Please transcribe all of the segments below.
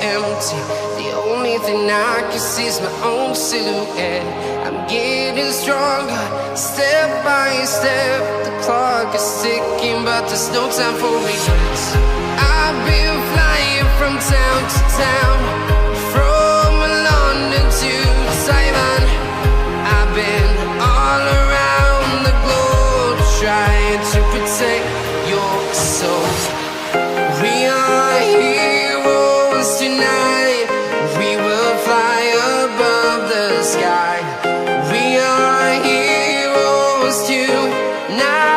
empty. The only thing I can see is my own silhouette. I'm getting stronger, step by step. The clock is ticking, but there's no time for regrets. I've been flying from town to town, from London to Taiwan. I've been all around the globe, trying to protect your soul. We are heroes tonight. We will fly above the sky. We are heroes tonight.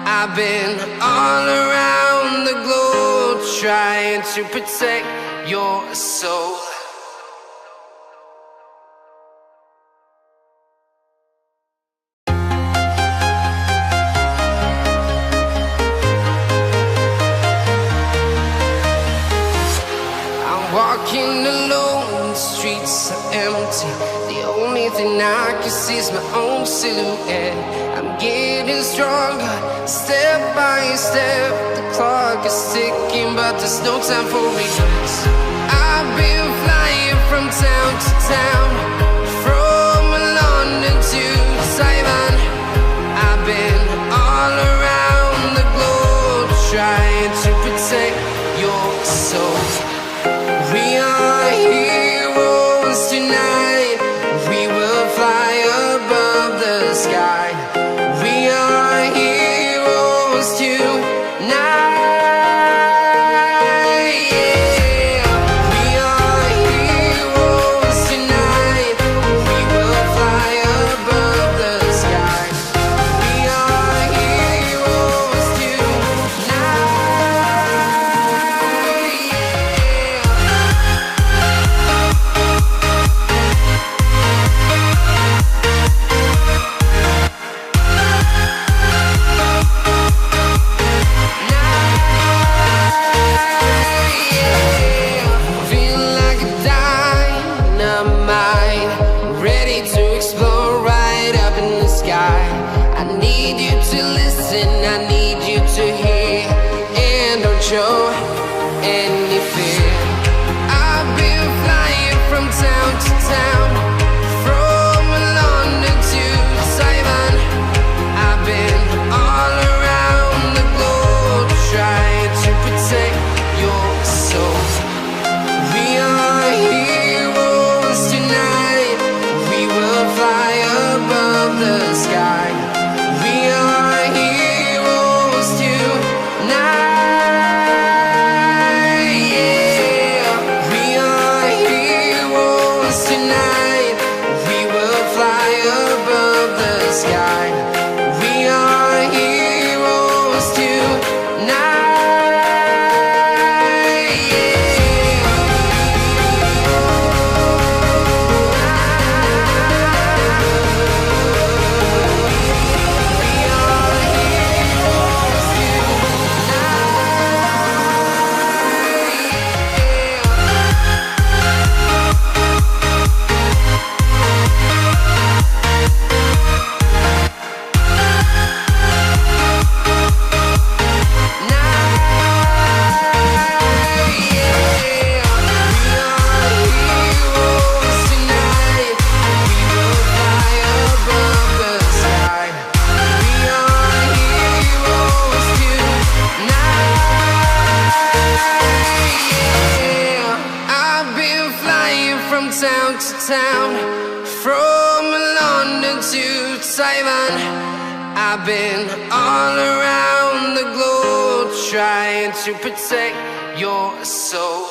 I've been all around the globe trying to protect your soul. I'm walking alone, the streets are empty. The only thing I can see is my own silhouette. I'm getting stronger, step by step. The clock is ticking, but there's no time for regrets. I've been flying from town to town, from London to Taiwan. I've been all around the globe trying to protect your soul. We are heroes tonight. We will fly above the sky. We are heroes tonight. From town to town, from town to town, from London to Taiwan. I've been all around the globe trying to protect your soul.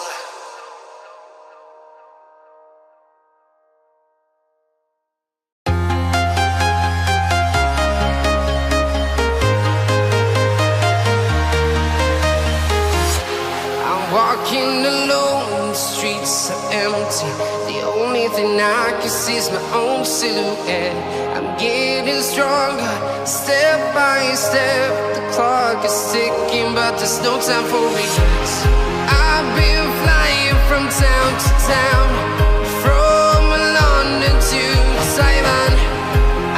Walking alone, the streets are empty. The only thing I can see is my own silhouette. I'm getting stronger, step by step. The clock is ticking, but there's no time for regrets. I've been flying from town to town, from London to Taiwan.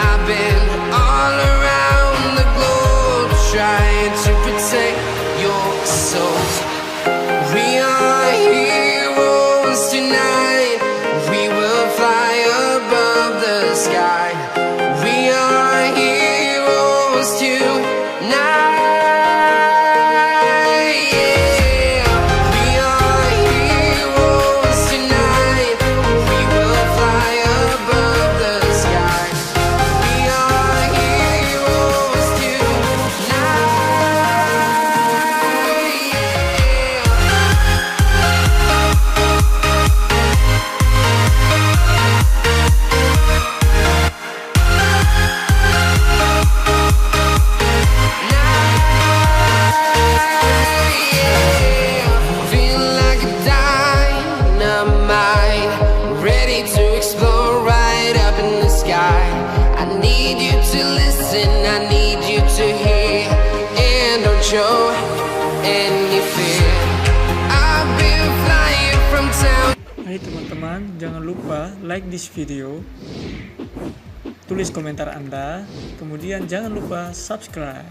I've been all around the globe trying to protect your soul. We are heroes tonight. We will fly above the sky. We are heroes tonight. Yeah. We are heroes tonight. We will fly above the sky. We are heroes tonight. Hai teman-teman, jangan lupa like this video, tulis komentar Anda, kemudian jangan lupa subscribe.